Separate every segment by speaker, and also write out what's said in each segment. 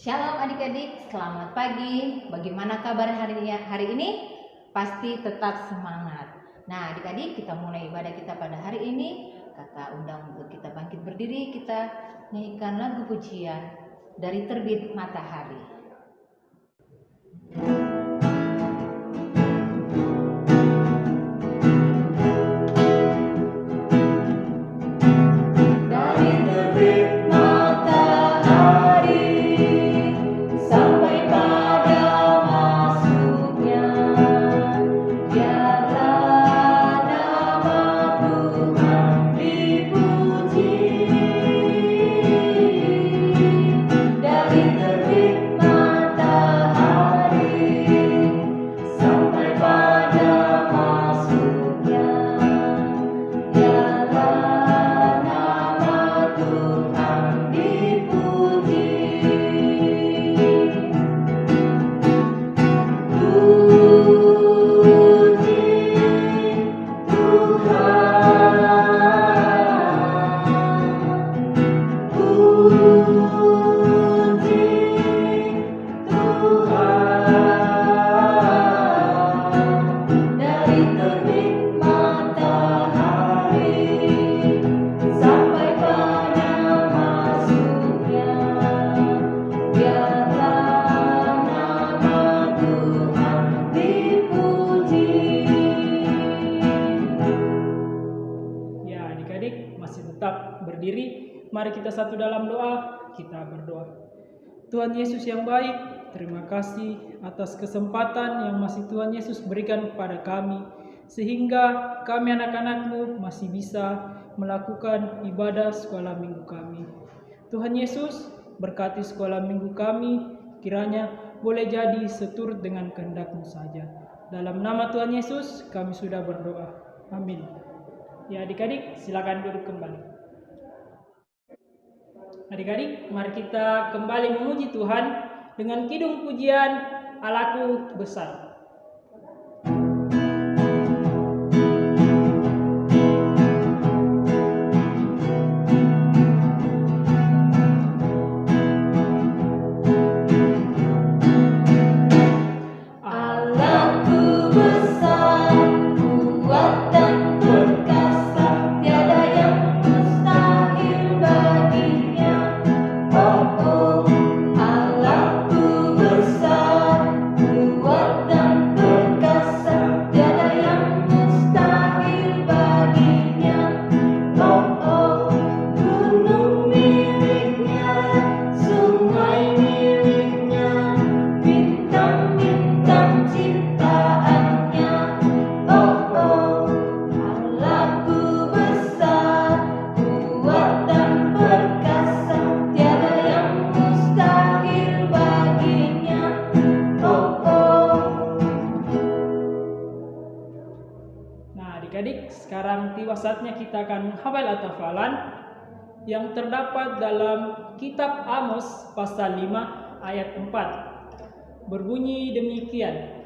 Speaker 1: Shalom adik-adik, selamat pagi. Bagaimana kabar hari ini? Pasti tetap semangat. Nah adik-adik, kita mulai ibadah kita pada hari ini. Kakak undang untuk kita bangkit berdiri, kita nyanyikan lagu pujian dari Terbit Matahari.
Speaker 2: Mari kita satu dalam doa, kita berdoa. Tuhan Yesus yang baik, terima kasih atas kesempatan yang masih Tuhan Yesus berikan kepada kami, sehingga kami anak-anak-Mu masih bisa melakukan ibadah sekolah minggu kami. Tuhan Yesus, berkati sekolah minggu kami, kiranya boleh jadi seturut dengan kehendak-Mu saja. Dalam nama Tuhan Yesus, kami sudah berdoa. Amin. Ya adik-adik, silakan duduk kembali. Adik-adik, mari kita kembali memuji Tuhan dengan kidung pujian Allahku besar. Sekarang tiba saatnya kita akan hafal atau hafalan yang terdapat dalam kitab Amos pasal 5 ayat 4. Berbunyi demikian.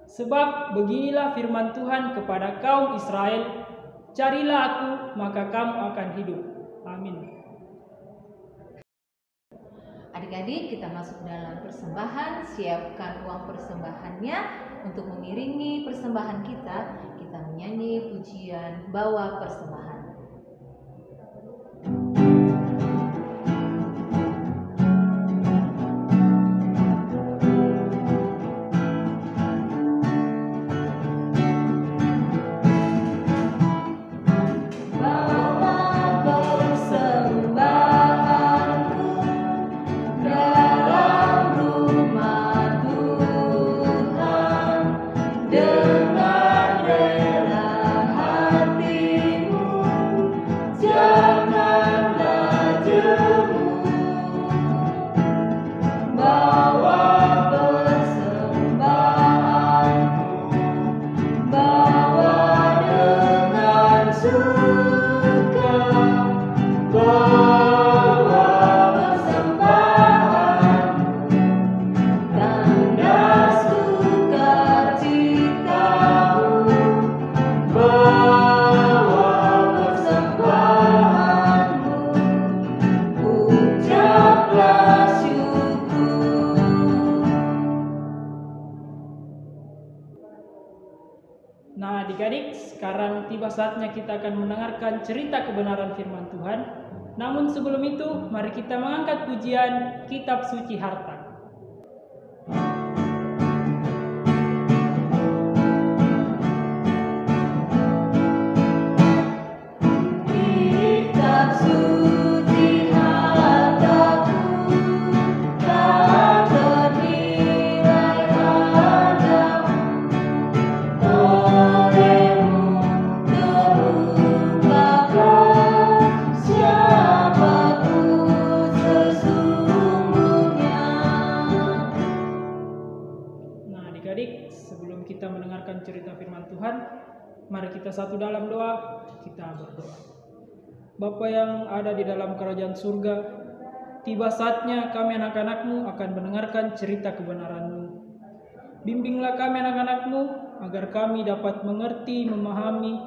Speaker 2: Sebab beginilah firman Tuhan kepada kaum Israel, carilah aku maka kamu akan hidup. Amin.
Speaker 1: Adik-adik, kita masuk dalam persembahan. Siapkan uang persembahannya untuk mengiringi persembahan kita. Kita menyanyi pujian bawa persembahan.
Speaker 3: Ucaplah syukur.
Speaker 2: adik-adik, sekarang tiba saatnya kita akan mendengarkan cerita kebenaran firman Tuhan. Namun sebelum itu, mari kita mengangkat pujian Kitab Suci Harta. Adik-adik, sebelum kita mendengarkan cerita firman Tuhan, mari kita satu dalam doa, kita berdoa. Bapa yang ada di dalam kerajaan surga, tiba saatnya kami anak-anak-Mu akan mendengarkan cerita kebenaran-Mu. Bimbinglah kami anak-anak-Mu, agar kami dapat mengerti, memahami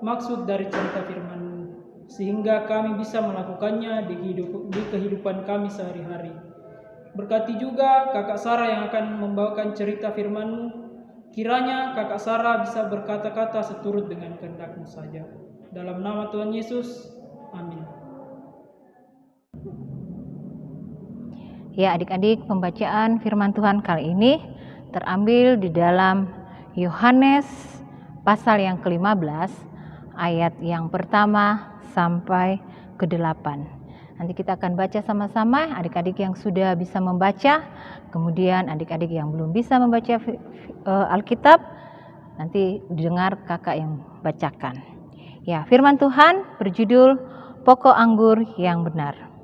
Speaker 2: maksud dari cerita firman-Mu, sehingga kami bisa melakukannya di kehidupan kami sehari-hari. Berkati juga kakak Sarah yang akan membawakan cerita firman-Mu. Kiranya kakak Sarah bisa berkata-kata seturut dengan kehendak-Mu saja. Dalam nama Tuhan Yesus, amin.
Speaker 1: Ya adik-adik, pembacaan firman Tuhan kali ini terambil di dalam Yohanes pasal yang ke-15, ayat yang pertama sampai ke-8. Nanti kita akan baca sama-sama, adik-adik yang sudah bisa membaca, kemudian adik-adik yang belum bisa membaca Alkitab, nanti didengar kakak yang bacakan. Ya, firman Tuhan berjudul Pokok Anggur yang Benar.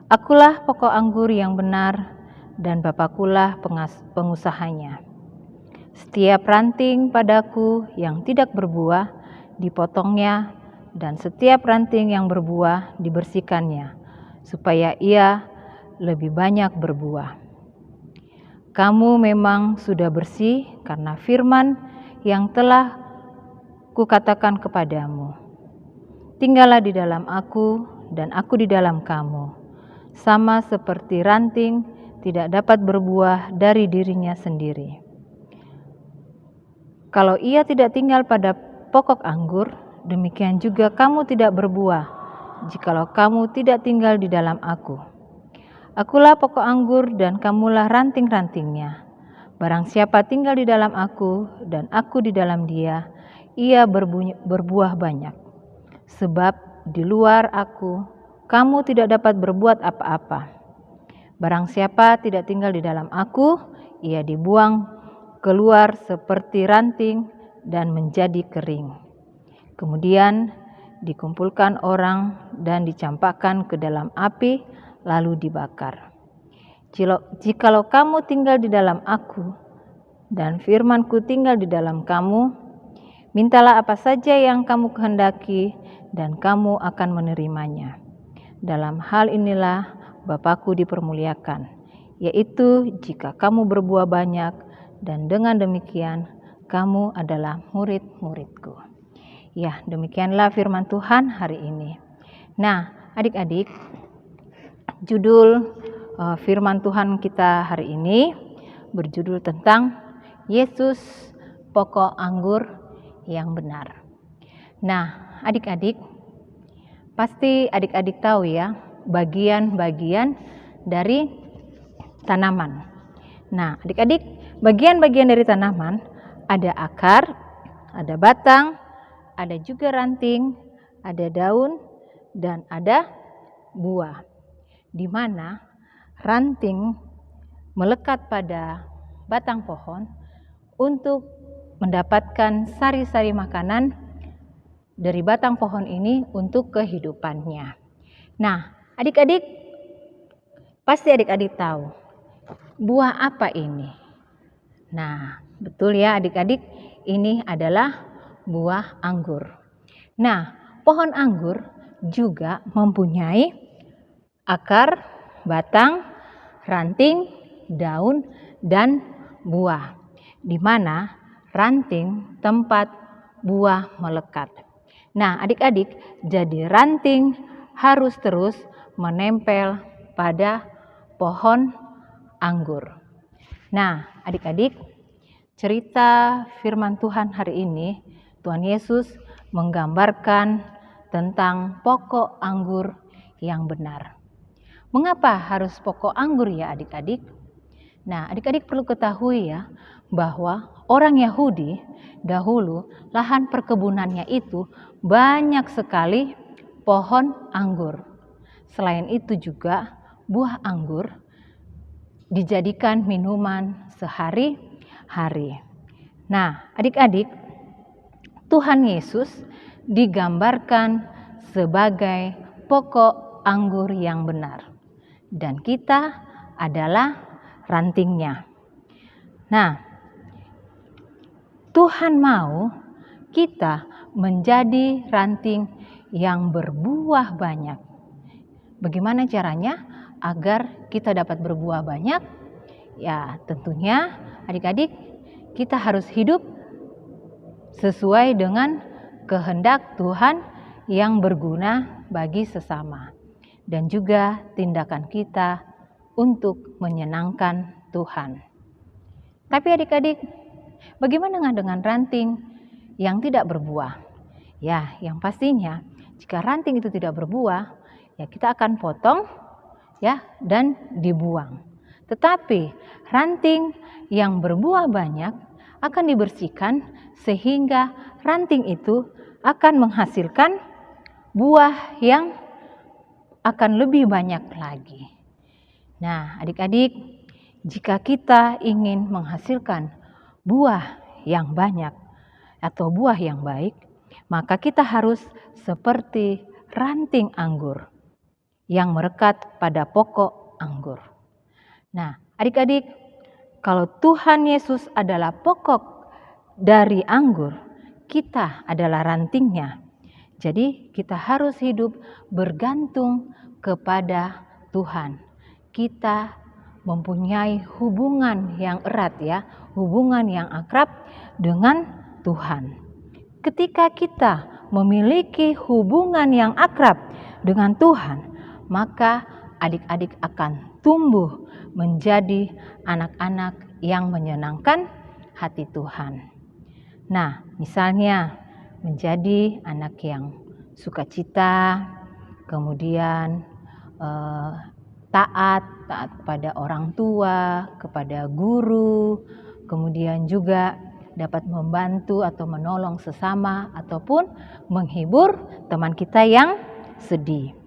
Speaker 1: Akulah pokok anggur yang benar, dan Bapakulah pengusahanya. Setiap ranting padaku yang tidak berbuah, dipotongnya, dan setiap ranting yang berbuah dibersihkannya, supaya ia lebih banyak berbuah. Kamu memang sudah bersih karena firman yang telah kukatakan kepadamu. Tinggallah di dalam aku dan aku di dalam kamu. Sama seperti ranting tidak dapat berbuah dari dirinya sendiri, kalau ia tidak tinggal pada pokok anggur, demikian juga kamu tidak berbuah, jikalau kamu tidak tinggal di dalam aku. Akulah pokok anggur dan kamulah ranting-rantingnya. Barang siapa tinggal di dalam aku dan aku di dalam dia, ia berbuah banyak. Sebab di luar aku, kamu tidak dapat berbuat apa-apa. Barang siapa tidak tinggal di dalam aku, ia dibuang keluar seperti ranting dan menjadi kering. Kemudian dikumpulkan orang dan dicampakkan ke dalam api, lalu dibakar. Jikalau kamu tinggal di dalam aku, dan firman-Ku tinggal di dalam kamu, mintalah apa saja yang kamu kehendaki, dan kamu akan menerimanya. Dalam hal inilah Bapa-Ku dipermuliakan, yaitu jika kamu berbuah banyak, dan dengan demikian kamu adalah murid-murid-Ku. Ya, demikianlah firman Tuhan hari ini. Nah, adik-adik, judul firman Tuhan kita hari ini berjudul tentang Yesus pokok anggur yang benar. Nah, adik-adik, pasti adik-adik tahu ya, bagian-bagian dari tanaman. Nah, adik-adik, bagian-bagian dari tanaman ada akar, ada batang, ada juga ranting, ada daun, dan ada buah. Di mana ranting melekat pada batang pohon untuk mendapatkan sari-sari makanan dari batang pohon ini untuk kehidupannya. Nah, adik-adik, pasti adik-adik tahu buah apa ini? Nah, betul ya adik-adik, ini adalah buah anggur. Nah, pohon anggur juga mempunyai akar, batang, ranting, daun, dan buah. Di mana ranting tempat buah melekat. Nah, adik-adik, jadi ranting harus terus menempel pada pohon anggur. Nah, adik-adik, cerita firman Tuhan hari ini, Tuhan Yesus menggambarkan tentang pokok anggur yang benar. Mengapa harus pokok anggur ya adik-adik? Nah, adik-adik perlu ketahui ya, bahwa orang Yahudi dahulu lahan perkebunannya itu banyak sekali pohon anggur. Selain itu juga buah anggur dijadikan minuman sehari-hari. Nah, adik-adik, Tuhan Yesus digambarkan sebagai pokok anggur yang benar. Dan kita adalah rantingnya. Nah, Tuhan mau kita menjadi ranting yang berbuah banyak. Bagaimana caranya agar kita dapat berbuah banyak? Ya, tentunya adik-adik, kita harus hidup sesuai dengan kehendak Tuhan yang berguna bagi sesama. Dan juga tindakan kita untuk menyenangkan Tuhan. Tapi adik-adik, bagaimana dengan ranting yang tidak berbuah? Ya, yang pastinya jika ranting itu tidak berbuah, ya kita akan potong ya dan dibuang. Tetapi ranting yang berbuah banyak akan dibersihkan sehingga ranting itu akan menghasilkan buah yang akan lebih banyak lagi. Nah, adik-adik, jika kita ingin menghasilkan buah yang banyak atau buah yang baik, maka kita harus seperti ranting anggur yang merekat pada pokok anggur. Nah, adik-adik, kalau Tuhan Yesus adalah pokok dari anggur, kita adalah rantingnya. Jadi kita harus hidup bergantung kepada Tuhan. Kita mempunyai hubungan yang erat ya, hubungan yang akrab dengan Tuhan. Ketika kita memiliki hubungan yang akrab dengan Tuhan, maka adik-adik akan tumbuh menjadi anak-anak yang menyenangkan hati Tuhan. Nah, misalnya menjadi anak yang sukacita, kemudian taat kepada orang tua, kepada guru, kemudian juga dapat membantu atau menolong sesama ataupun menghibur teman kita yang sedih.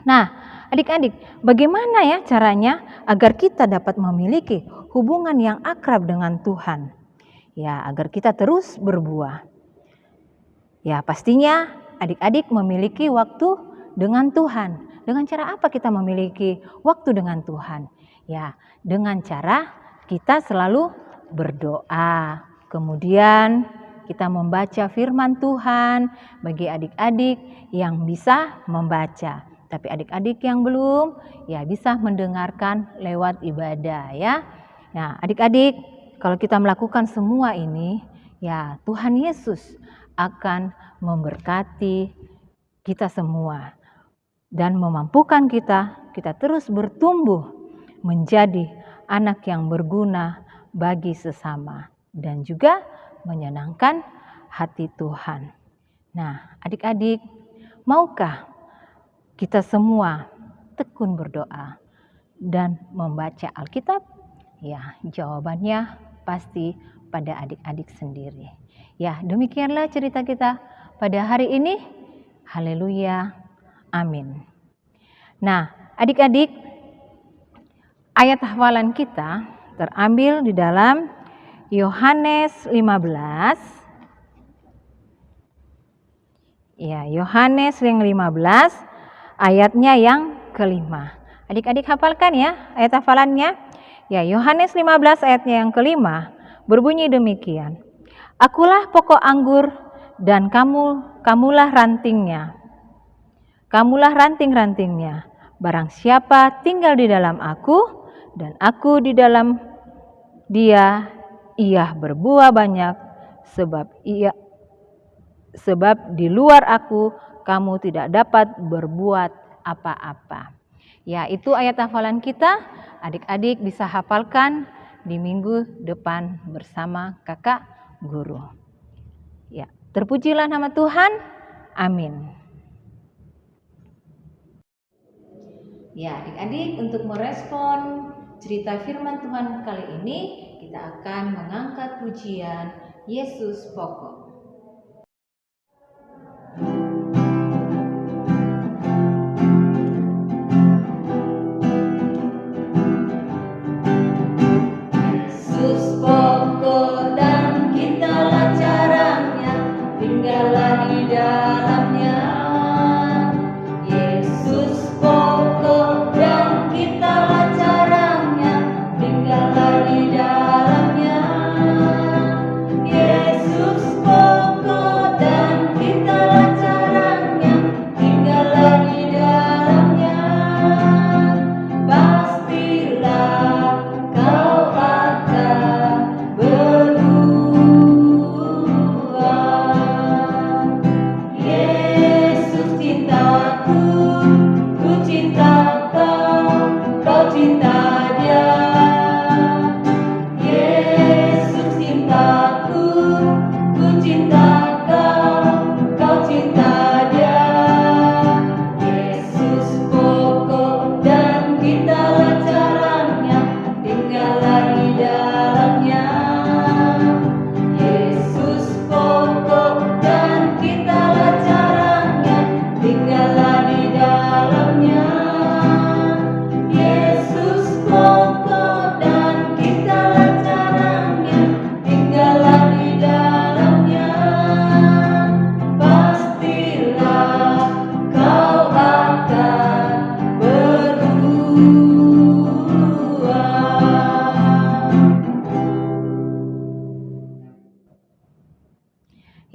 Speaker 1: Nah, adik-adik, bagaimana ya caranya agar kita dapat memiliki hubungan yang akrab dengan Tuhan? Ya, agar kita terus berbuah. Ya, pastinya adik-adik memiliki waktu dengan Tuhan. Dengan cara apa kita memiliki waktu dengan Tuhan? Ya, dengan cara kita selalu berdoa. Kemudian kita membaca firman Tuhan bagi adik-adik yang bisa membaca. Tapi adik-adik yang belum, ya bisa mendengarkan lewat ibadah ya. Nah, adik-adik, kalau kita melakukan semua ini, ya Tuhan Yesus akan memberkati kita semua dan memampukan kita terus bertumbuh menjadi anak yang berguna bagi sesama dan juga menyenangkan hati Tuhan. Nah, adik-adik, maukah kita semua tekun berdoa dan membaca Alkitab? Ya, jawabannya pasti pada adik-adik sendiri. Ya, demikianlah cerita kita pada hari ini. Haleluya. Amin. Nah, adik-adik, ayat hafalan kita terambil di dalam Yohanes 15. Ya, Yohanes yang 15 ayatnya yang kelima. Adik-adik hafalkan ya ayat hafalannya. Ya, Yohanes 15 ayatnya yang kelima berbunyi demikian. Akulah pokok anggur dan kamulah rantingnya. Kamulah ranting-rantingnya. Barang siapa tinggal di dalam aku dan aku di dalam dia, ia berbuah banyak sebab di luar aku kamu tidak dapat berbuat apa-apa. Ya, itu ayat hafalan kita. Adik-adik bisa hafalkan di minggu depan bersama kakak guru. Ya, terpujilah nama Tuhan. Amin. Ya, adik-adik, untuk merespon cerita firman Tuhan kali ini, kita akan mengangkat pujian Yesus Pokok. Yesus pokok dan kitalah caranya, tinggallah di dalamnya. Yesus pokok dan kitalah caranya, tinggallah di dalamnya. Yesus pokok dan kitalah caranya, tinggallah di dalamnya. Pastilah kau akan berdua. Yesus cintaku, ku cinta kau, kau cinta dia. Yesus cintaku, ku cinta kau, kau cinta dia. Yesus pokok dan kitalah caranya, tinggallah di dalamnya. Yesus pokok dan kitalah caranya, tinggallah di dalamnya. Yesus pokok dan kitalah caranya, tinggallah di dalamnya. Pastilah kau akan berdua.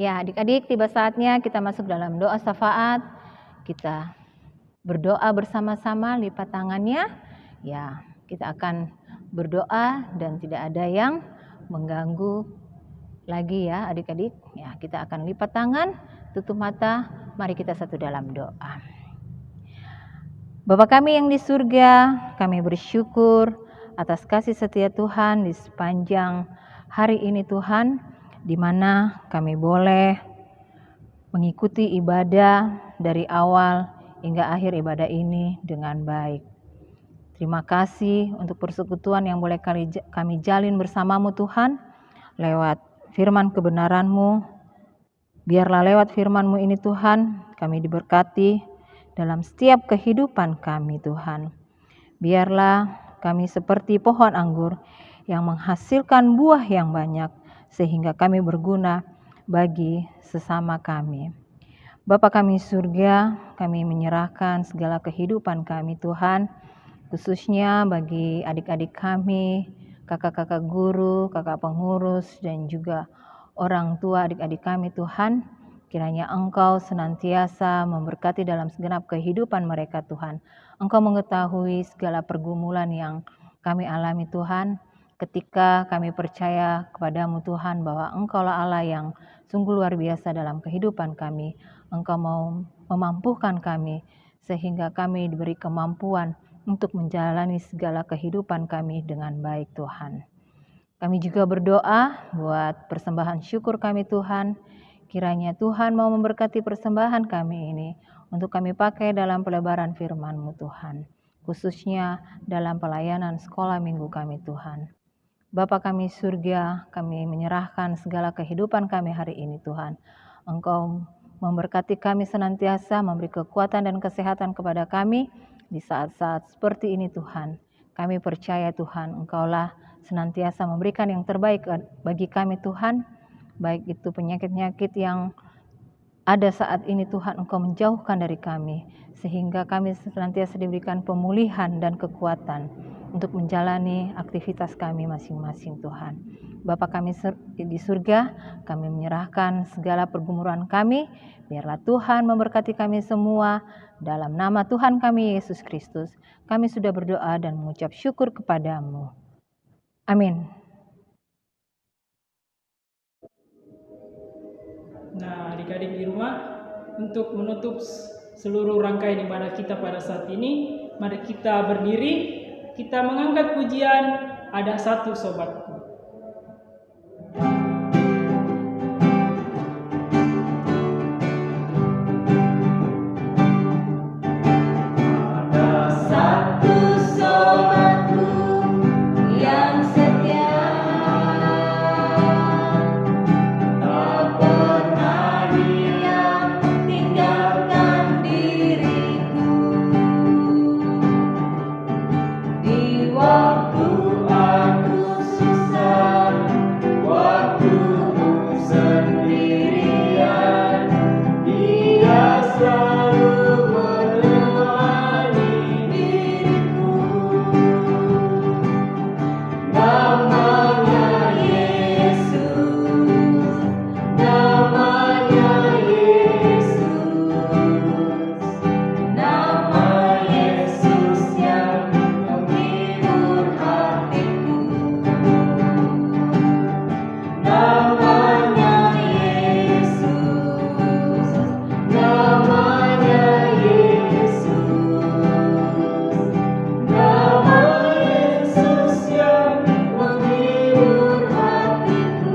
Speaker 1: Ya, adik-adik, tiba saatnya kita masuk dalam doa syafaat. Kita berdoa bersama-sama, lipat tangannya. Ya, kita akan berdoa dan tidak ada yang mengganggu lagi ya adik-adik. Ya, kita akan lipat tangan, tutup mata, mari kita satu dalam doa. Bapa kami yang di surga, kami bersyukur atas kasih setia Tuhan di sepanjang hari ini Tuhan, di mana kami boleh mengikuti ibadah dari awal hingga akhir ibadah ini dengan baik. Terima kasih untuk persekutuan yang boleh kami jalin bersamamu Tuhan, lewat firman kebenaran-Mu. Biarlah lewat firman-Mu ini Tuhan, kami diberkati dalam setiap kehidupan kami Tuhan. Biarlah kami seperti pohon anggur yang menghasilkan buah yang banyak, sehingga kami berguna bagi sesama kami. Bapa kami surga, kami menyerahkan segala kehidupan kami Tuhan, khususnya bagi adik-adik kami, kakak-kakak guru, kakak pengurus, dan juga orang tua adik-adik kami Tuhan. Kiranya Engkau senantiasa memberkati dalam segenap kehidupan mereka Tuhan. Engkau mengetahui segala pergumulan yang kami alami Tuhan, ketika kami percaya kepadamu Tuhan bahwa Engkaulah Allah yang sungguh luar biasa dalam kehidupan kami. Engkau mau memampukan kami sehingga kami diberi kemampuan untuk menjalani segala kehidupan kami dengan baik Tuhan. Kami juga berdoa buat persembahan syukur kami Tuhan. Kiranya Tuhan mau memberkati persembahan kami ini untuk kami pakai dalam pelebaran firman-Mu Tuhan. Khususnya dalam pelayanan sekolah minggu kami Tuhan. Bapa kami surga, kami menyerahkan segala kehidupan kami hari ini Tuhan. Engkau memberkati kami senantiasa, memberi kekuatan dan kesehatan kepada kami di saat-saat seperti ini Tuhan. Kami percaya Tuhan, Engkaulah senantiasa memberikan yang terbaik bagi kami Tuhan. Baik itu penyakit-penyakit yang ada saat ini Tuhan, Engkau menjauhkan dari kami. Sehingga kami senantiasa diberikan pemulihan dan kekuatan untuk menjalani aktivitas kami masing-masing Tuhan. Bapa kami di surga, kami menyerahkan segala pergumulan kami. Biarlah Tuhan memberkati kami semua. Dalam nama Tuhan kami Yesus Kristus, kami sudah berdoa dan mengucap syukur kepadamu. Amin.
Speaker 2: Nah, adik-adik di rumah, untuk menutup seluruh rangkaian ibadah kita pada saat ini, mari kita berdiri, kita mengangkat pujian ada satu sobatku.
Speaker 1: Satu sobatku yang setia, tak pernah dia tinggalkan diriku. Di waktu aku susah, waktu ku sendirian, dia selalu menemani diriku. Namanya Yesus, namanya Yesus, nama Yesus yang menghibur hatiku. Namanya Yesus, namanya Yesus, nama Yesus yang menghibur hatiku.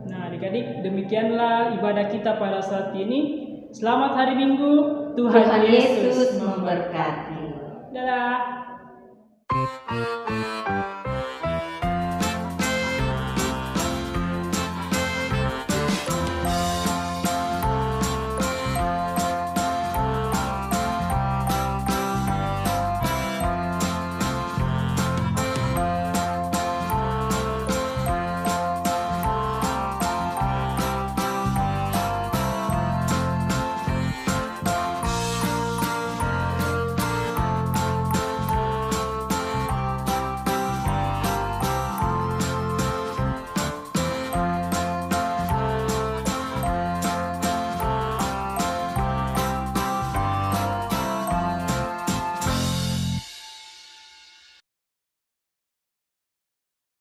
Speaker 2: Nah, adik-adik, demikianlah ibadah kita pada saat ini. Selamat hari Minggu.
Speaker 1: Tuhan Yesus memberkati.
Speaker 2: Dadah.